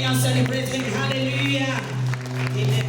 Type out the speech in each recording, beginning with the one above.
we are celebrating. Hallelujah. Amen.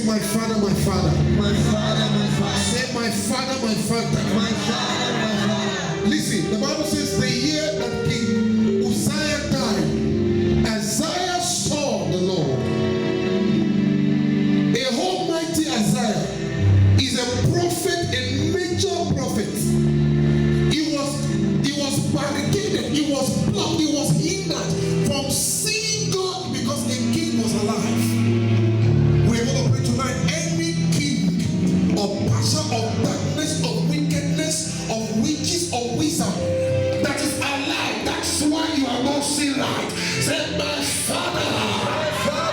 My father, my father. My father, my father. Say my father, my father. My father, my father. Listen, the Bible says the year that King Uzziah died, Isaiah saw the Lord. A almighty Isaiah is a prophet, a major prophet. He was barricaded, he was blocked, he was hindered from seeing God because the king was alive. We're going to pray tonight. Any king or pastor of darkness, of wickedness, of witches, or wizard that is alive, that's why you are not seeing light. Say, my father,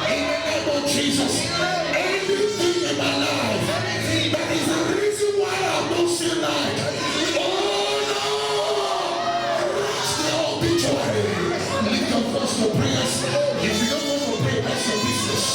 in the name of Jesus, anything in my life that is the reason why I'm not seeing light. Oh no! That's the obituary. Lift your voice for prayers. If you don't want to pray, that's your business.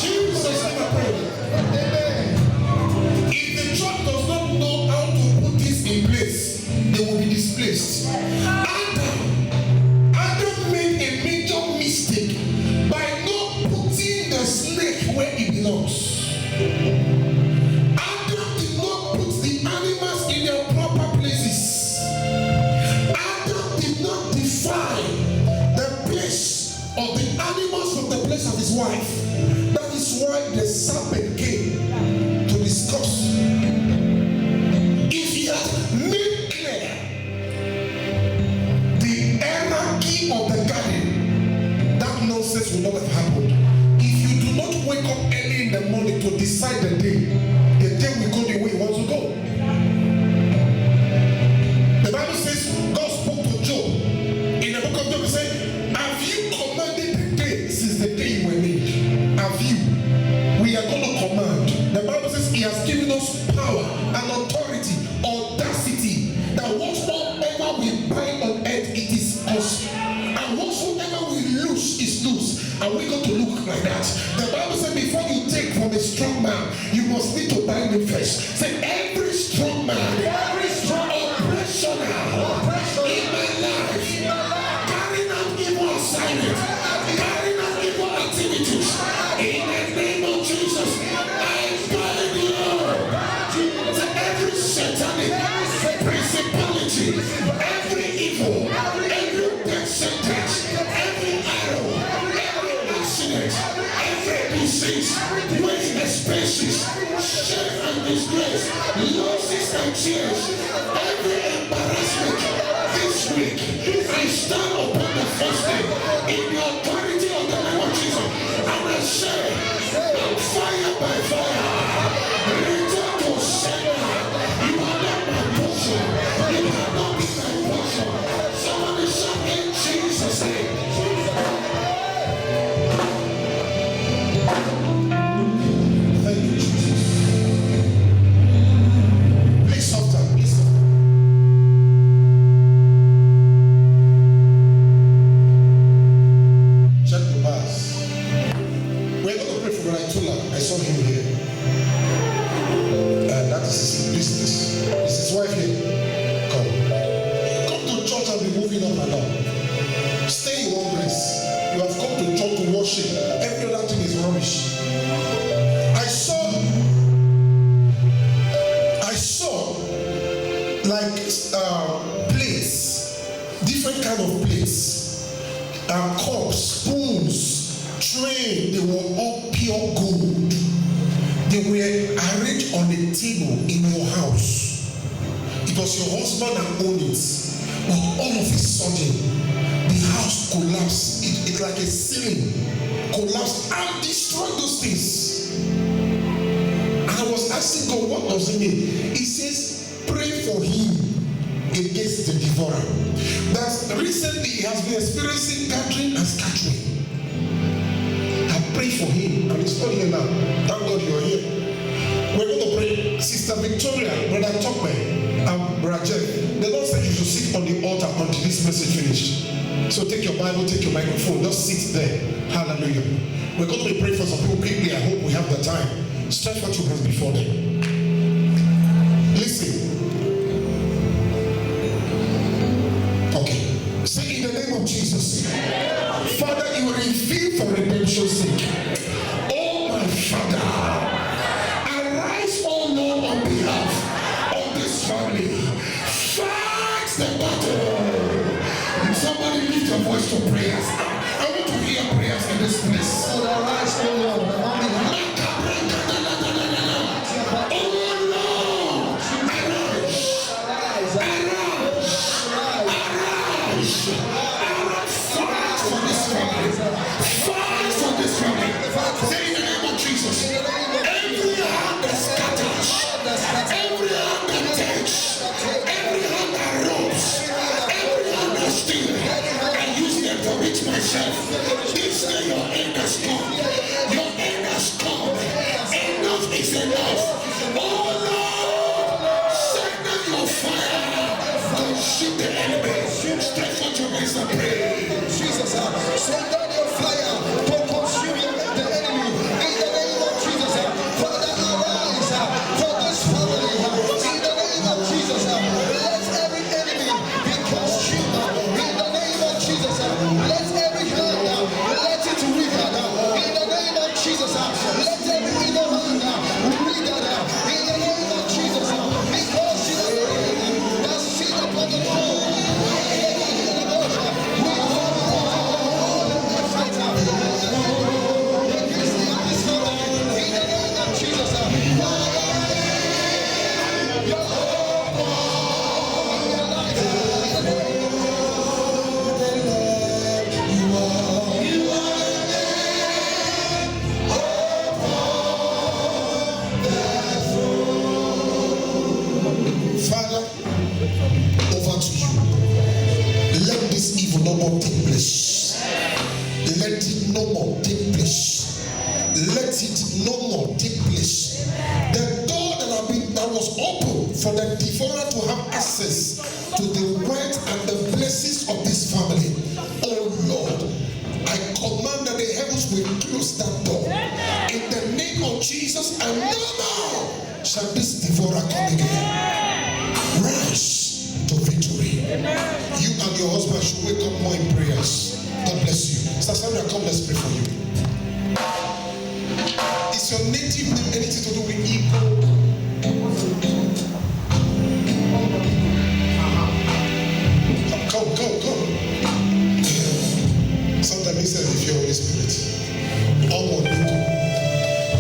Jesus' define the place of the animals from the place of his wife. That is why the serpent came to discuss. If he had made clear the hierarchy of the garden, that nonsense would not have happened. If you do not wake up early in the morning to decide the day will go the way he wants to go. The Bible says God spoke to Job. In the book of Job, he said, have you commanded the day since the day you were made? Have you? We are going to command. The Bible says he has given us power and authority, audacity, that whatsoever we bind on earth, it is us. And whatsoever we loose is loose. And we're going to look like that. The Bible said before you take from a strong man, you must need to bind him first. Say every strong man, oppressional in my life, carrying out evil assignments, carrying out evil activities, in the name of Jesus, I bind you. Say every satanic principality, every evil, every death sentence, every arrow, every disease, waste expenses, shame and disgrace, losses and tears, every embarrassment this week, I stand upon the first day in the authority of the name of Jesus, and I say, fire by fire, return to sender. You are not my portion. You are not my portion. Somebody shout in Jesus' name. Every other thing is rubbish. I saw like plates, different kind of plates, cups, spoons, tray. They were all pure gold. They were arranged on a table in your house. It was your husband that owned it, but all of a sudden the house collapsed. It's like a ceiling collapsed and destroyed those things. And I was asking God, what does it mean? He says, pray for him against the devourer. That recently he has been experiencing gathering and scattering. I pray for him, and he's not here now. Thank God you're here. We're going to pray. Sister Victoria, Brother Tokwe, and Brother Jeff, the Lord said you should sit on the altar until this message finished. So take your Bible, take your microphone, just sit there. Hallelujah. We're going to be praying for some people quickly. I hope we have the time. Stretch out your hands before them. Listen. Okay. Say in the name of Jesus. Father, you reveal for redemption's sake. Oh my Father, arise, oh Lord, on behalf of this family. Fight the battle. Somebody lift your voice to prayers. I want to hear prayers in this place. So arise, O Lord, on behalf. Oh Lord, arise, fight for this family. Fight for this family. Say in the name of Jesus. Every hand that scatters, every hand that takes, every hand that robs, every hand that steals, I use them to reach myself. This day your end has come. Your end has come. Enough is enough. Oh Lord, send them your fire. Don't shoot the enemy. Stretch out your hands and pray. Jesus, send down your fire to consume the enemy. In the name of Jesus, Father, arise for this family. In the name of Jesus, let every enemy be consumed. In the name of Jesus, let every hand, let it wither. In the name of Jesus, let every evil hand wither. In the name of Jesus, because Jesus has seen upon the throne. take place. Let it no more take place. Let it no more take place. The door that was open for the devourer to have access to the wealth and the blessings of this family. Oh Lord, I command that the heavens will close that door. In the name of Jesus, and no more shall this devourer come again. Rise to victory. You and your husband should wake up more in prayers. God bless you. Sister Sandra, come, let's pray for you. Is your native name anything to do with Igbo? Come. Sometimes he says, if you're Holy Spirit,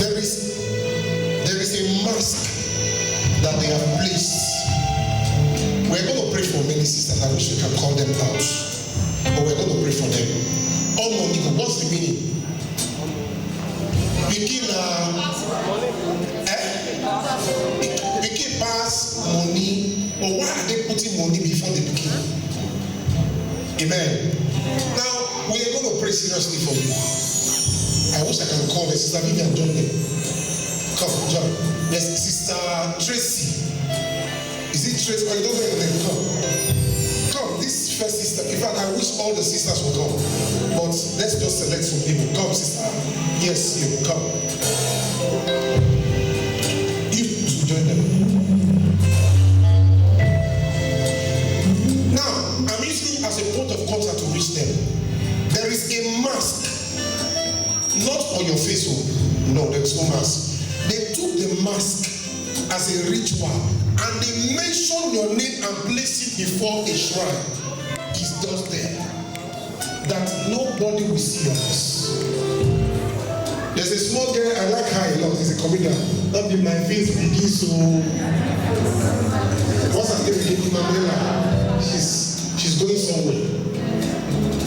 there is a mask that they have placed. We're going to pray for many sisters. I wish we can call them out, but we're going to pray for them. What's the meaning? Begin pass money, but why are they putting money before the beginning? Amen. Now we are going to pray seriously for you. I wish I can call the sister Vivian, join them. Come, join. Yes, Sister Tracy. Is it Tracy? Or you don't know your name? Come, this first sister. In fact, I wish all the sisters would come, but let's just select some people. Come, sister. Yes, you come. You join them. Now, I'm using as a point of contact to reach them. There is a mask, not on your face. No, there's no mask. They took the mask as a ritual and they mention your name and place it before a shrine. It's just there that nobody will see your face. There's a small girl, I like her a lot. He's a comedian. That be my face begins so. What's her name again? Mamela. She's going somewhere.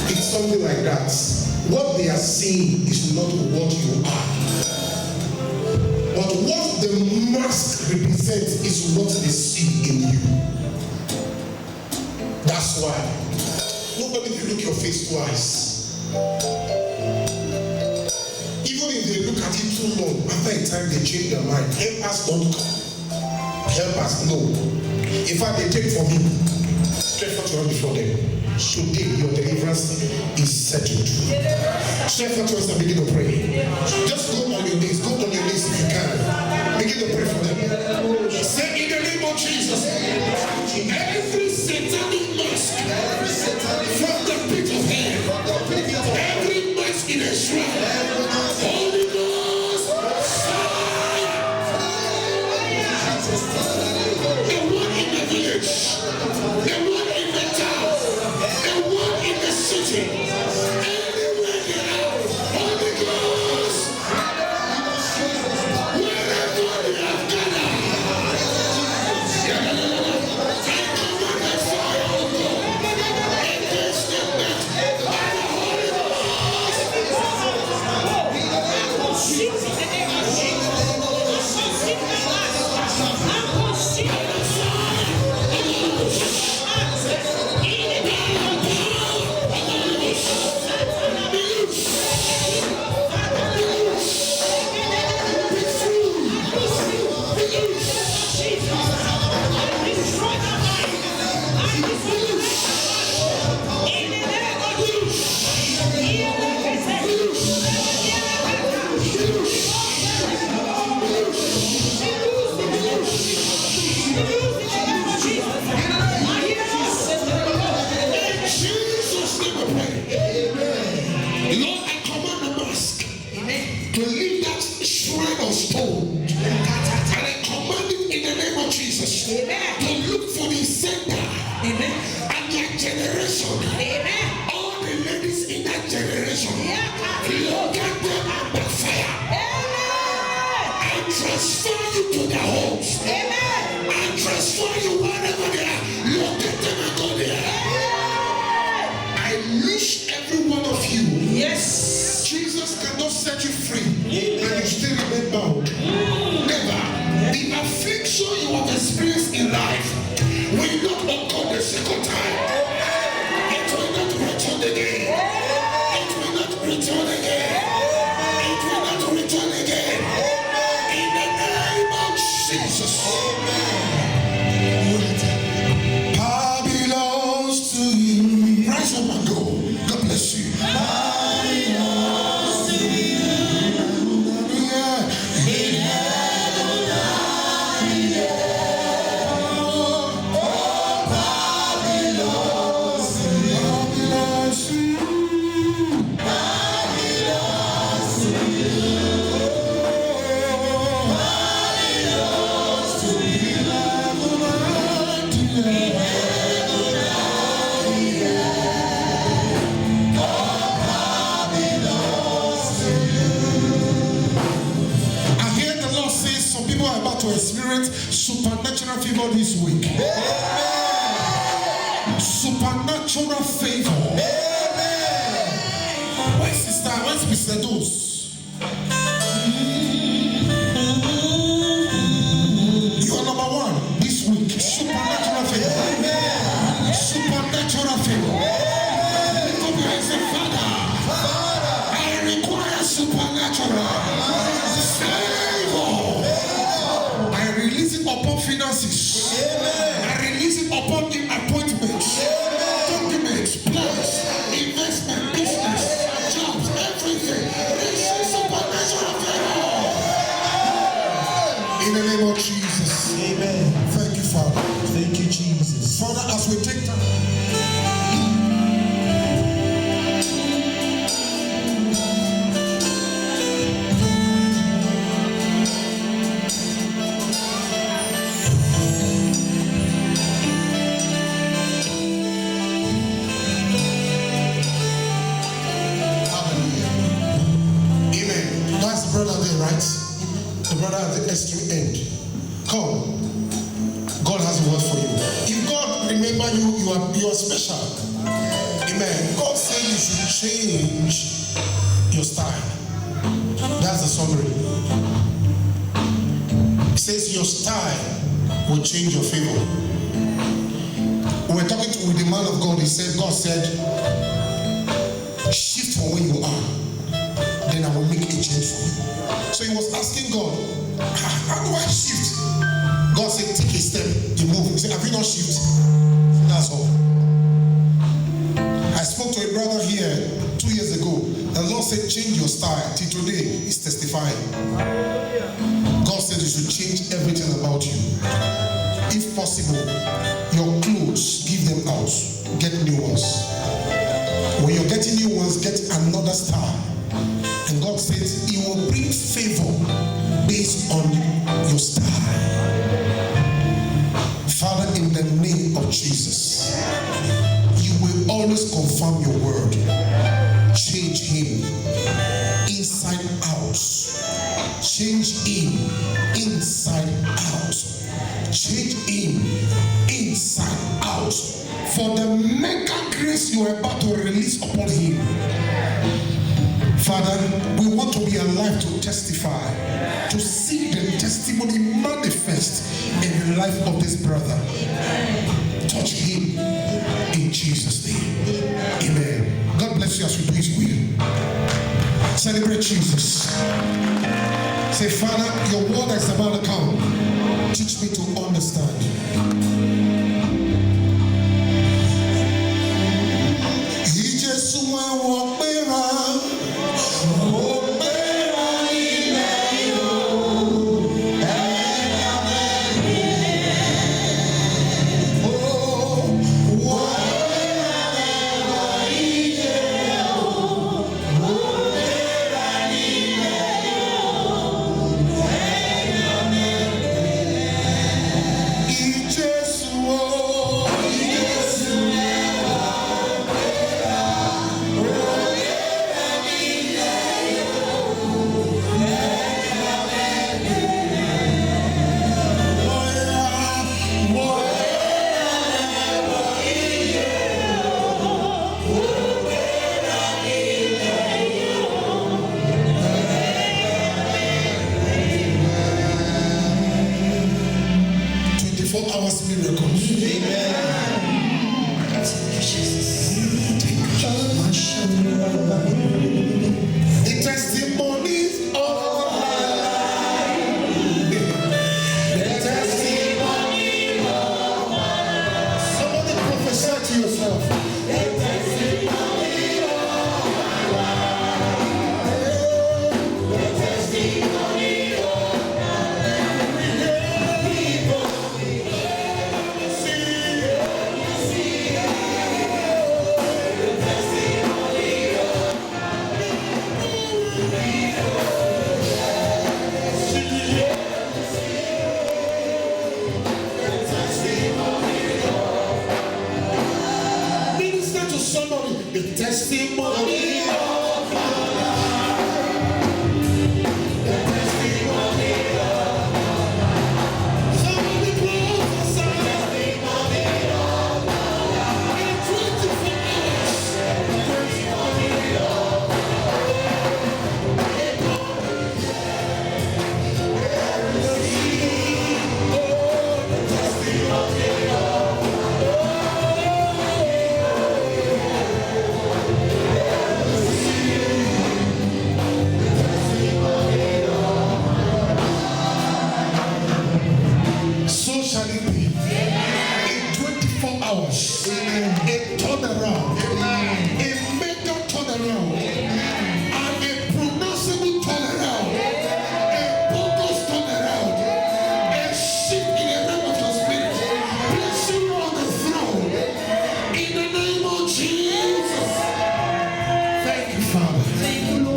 It's something like that. What they are seeing is not what you are. But what the mask represents is what they see in you. That's why nobody will look your face twice. Even if they look at it too long, after a time they change their mind. Helpers don't come. Helpers no. In fact, they take from him. Straight forward to run before them. Today your deliverance is settled. Straight forward to us and begin to pray. Just go on your knees. Go on your knees if you can. Begin to pray for them. Say in the name of Jesus. Every satanic mask from the pit of hell. Every mask in a shrine. Holy Ghost. Fire. The one in the village. The one in the town. The one in the city. Everywhere they are. Holy Ghost. Wherever they have gathered. I command the fire of God against them by the Holy Lord, I command the mask to leave that shrine of stone. And I command it in the name of Jesus to look for the center and their generation. All the ladies in that generation, look at them and backfire. I transfer you to their homes. I transfer you wherever they are. Look at them and go there. I loose every one of you. Yes. Jesus cannot set you free and you still remain bound. Never. The affliction you have experienced in life will not occur the second time. It will not return again. experience supernatural favor this week. Supernatural favor. Where's sister? Where's Mr. Dose? You are number one this week. Supernatural favor. Supernatural favor. Come here and say, Father, I require supernatural favor. I release it upon finances. I release it upon the appointments, documents, plans, investment, business, jobs, everything. Receive supernatural favor. In the name of Jesus. Amen. Thank you, Father. Thank you, Jesus. Father, as we take time. Brother there, right? The brother at the extreme end. Come. God has a word for you. If God remember you, you are special. Amen. God said you should change your style. That's the summary. He says your style will change your favor. We were talking with the man of God. God said, shift from where you are. Then I will make a change for you. So he was asking God, how do I shift? God said, take a step, you move. He said, have you not shifted? That's all. I spoke to a brother here 2 years ago. The Lord said, change your style. Till today, he's testifying. God said you should change everything about you. If possible, your clothes, give them out. Get new ones. When you're getting new ones, get another style. And God says He will bring favor based on your style. Father, in the name of Jesus, you will always confirm your word. Change him inside out. Change him inside out. Change him inside out. For the mega grace you are about to release upon him. Father, we want to be alive to testify, to see the testimony manifest in the life of this brother. Touch him in Jesus' name. Amen. God bless you as we do his will. Celebrate Jesus. Say, Father, your word that is about to come, teach me to understand. The testimony